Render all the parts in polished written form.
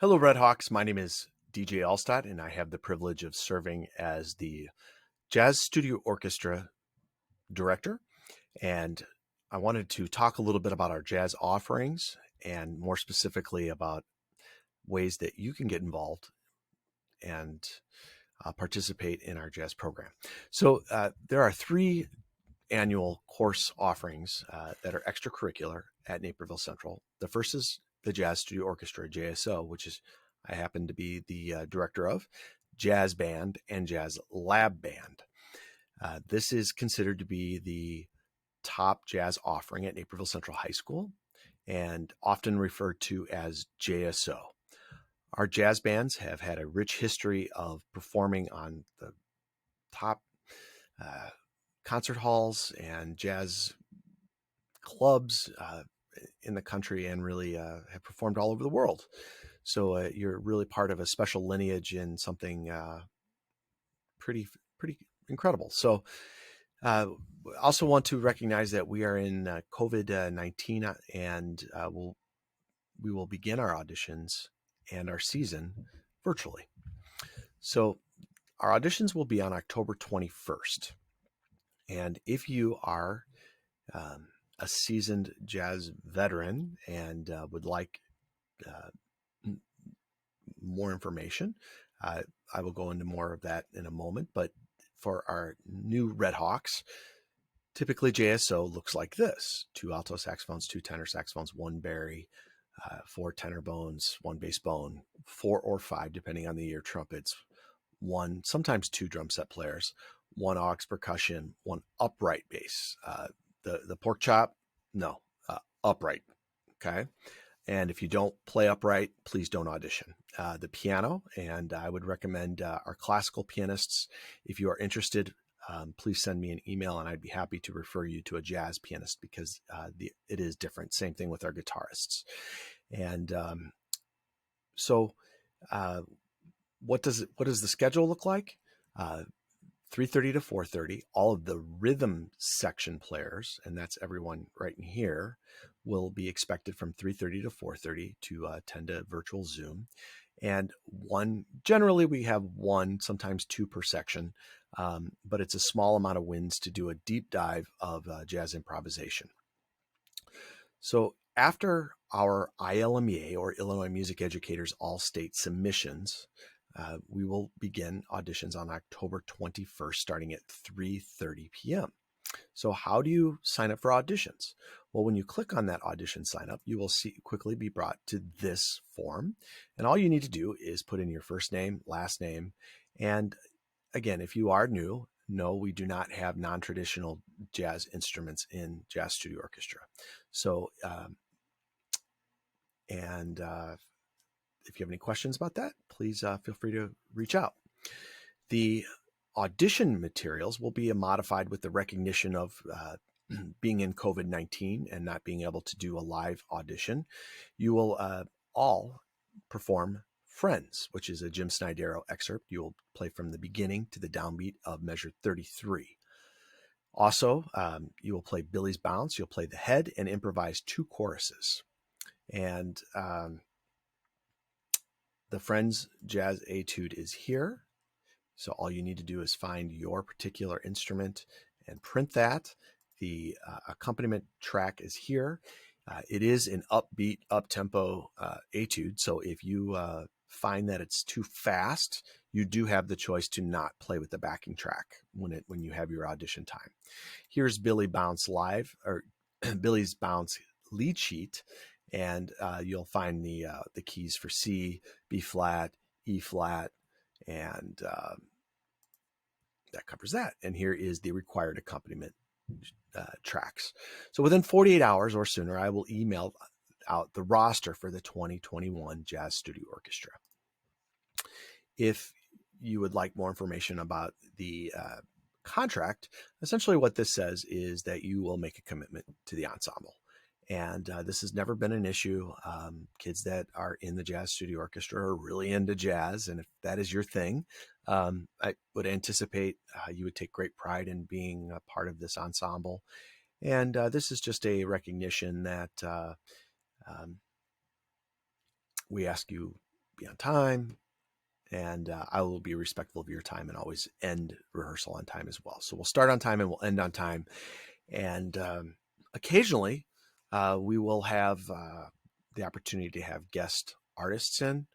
Hello, Redhawks. My name is DJ Allstott, and I have the privilege of serving as the Jazz Studio Orchestra director. And I wanted to talk a little bit about our jazz offerings and more specifically about ways that you can get involved and participate in our jazz program. So there are three annual course offerings that are extracurricular at Naperville Central. The first is the Jazz Studio Orchestra, JSO, which is I happen to be the director of, Jazz Band, and Jazz Lab Band. This is considered to be the top jazz offering at Naperville Central High School and often referred to as JSO. Our jazz bands have had a rich history of performing on the top concert halls and jazz clubs in the country and really have performed all over the world. So you're really part of a special lineage and something pretty incredible. So also want to recognize that we are in COVID-19 and we will begin our auditions and our season virtually. So our auditions will be on October 21st. And if you are a seasoned jazz veteran and would like more information, I will go into more of that in a moment. But for our new Redhawks, typically JSO looks like this: 2 alto saxophones, 2 tenor saxophones, 1 bari, 4 tenor bones, 1 bass bone, 4 or 5, depending on the year, trumpets, 1, sometimes 2 drum set players, 1 aux percussion, 1 upright bass. The pork chop, no, upright, okay? And if you don't play upright, please don't audition. The piano, and I would recommend our classical pianists. If you are interested, please send me an email and I'd be happy to refer you to a jazz pianist because it is different. Same thing with our guitarists. And so what does the schedule look like? 3:30 to 4:30, all of the rhythm section players, and that's everyone right in here, will be expected from 3:30 to 4:30 to attend a virtual Zoom. And generally we have 1, sometimes 2 per section, but it's a small amount of wins to do a deep dive of jazz improvisation. So after our ILMEA, or Illinois Music Educators All-State submissions, we will begin auditions on October 21st, starting at 3:30 p.m. So how do you sign up for auditions? Well, when you click on that audition sign up, you will quickly be brought to this form. And all you need to do is put in your first name, last name. And again, if you are new, no, we do not have non-traditional jazz instruments in Jazz Studio Orchestra. So, if you have any questions about that, please feel free to reach out. The audition materials will be modified with the recognition of being in COVID-19 and not being able to do a live audition. You will all perform Friends, which is a Jim Snydero excerpt. You will play from the beginning to the downbeat of measure 33. Also, you will play Billy's Bounce. You'll play the head and improvise 2 choruses. And the Friends Jazz Etude is here. So all you need to do is find your particular instrument and print that. The accompaniment track is here. It is an upbeat, up-tempo etude. So if you find that it's too fast, you do have the choice to not play with the backing track when you have your audition time. Here's Billy Bounce live, or Billy's Bounce lead sheet. And you'll find the keys for C, B flat, E flat, and that covers that. And here is the required accompaniment tracks. So within 48 hours or sooner, I will email out the roster for the 2021 Jazz Studio Orchestra. If you would like more information about the contract, essentially what this says is that you will make a commitment to the ensemble. And this has never been an issue. Kids that are in the Jazz Studio Orchestra are really into jazz. And if that is your thing, I would anticipate you would take great pride in being a part of this ensemble. And this is just a recognition that we ask you be on time, and I will be respectful of your time and always end rehearsal on time as well. So we'll start on time and we'll end on time. And occasionally we will have the opportunity to have guest artists in,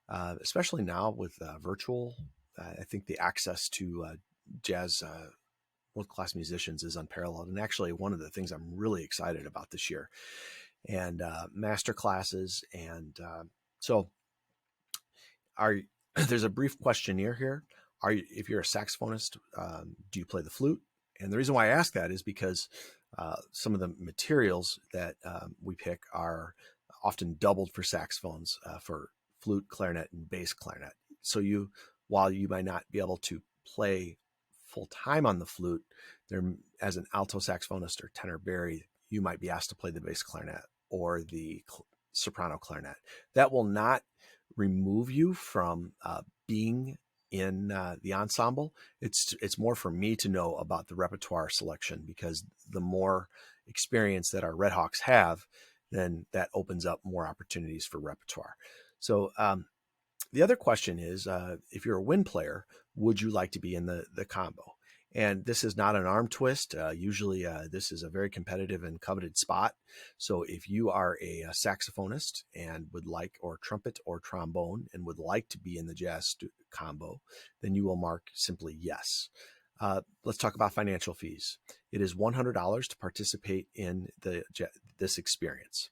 especially now with virtual. I think the access to jazz world-class musicians is unparalleled, and actually one of the things I'm really excited about this year. And master classes, and so there's a brief questionnaire here. If you're a saxophonist, do you play the flute? And the reason why I ask that is because some of the materials that we pick are often doubled for saxophones, for flute, clarinet, and bass clarinet. So while you might not be able to play full time on the flute, as an alto saxophonist or tenor bari, you might be asked to play the bass clarinet or the soprano clarinet. That will not remove you from being in the ensemble. It's more for me to know about the repertoire selection, because the more experience that our Redhawks have, then that opens up more opportunities for repertoire. So the other question is, if you're a wind player, would you like to be in the combo? And this is not an arm twist. Usually this is a very competitive and coveted spot. So if you are a saxophonist and would like, or trumpet or trombone, and would like to be in the jazz combo, then you will mark simply yes. Let's talk about financial fees. It is $100 to participate in this experience.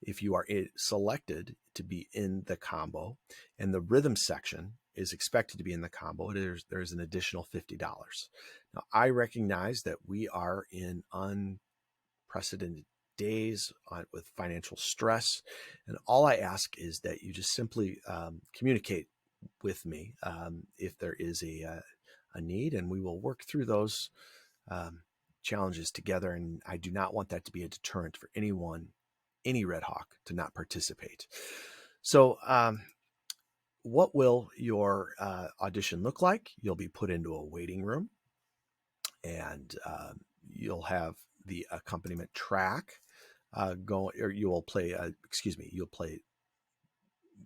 If you are selected to be in the combo and the rhythm section is expected to be in the combo, there's an additional $50. Now, I recognize that we are in unprecedented days with financial stress, and all I ask is that you just simply communicate with me if there is a need, and we will work through those challenges together. And I do not want that to be a deterrent for anyone, any Redhawk, to not participate. So what will your audition look like? You'll be put into a waiting room, and you'll have the accompaniment track or you'll play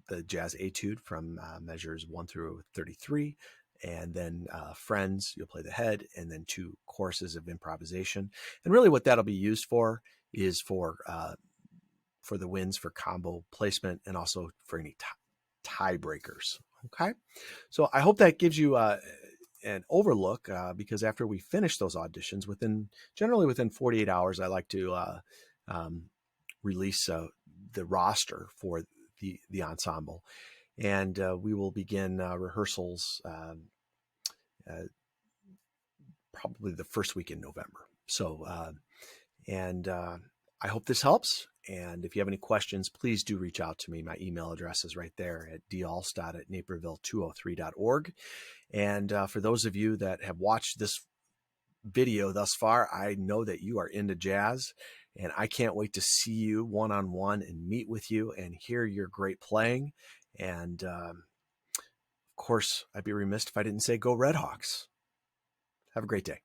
the jazz etude from measures 1 through 33, and then Friends, you'll play the head, and then 2 courses of improvisation. And really what that'll be used for is for the wins, for combo placement, and also for any tiebreakers. Okay, so I hope that gives you an overlook, because after we finish those auditions, generally within 48 hours, I like to release the roster for the ensemble, and we will begin rehearsals probably the first week in November. So I hope this helps. And if you have any questions, please do reach out to me. My email address is right there at dalstad@naperville203.org. And for those of you that have watched this video thus far, I know that you are into jazz, and I can't wait to see you one-on-one and meet with you and hear your great playing. And of course, I'd be remiss if I didn't say go Redhawks. Have a great day.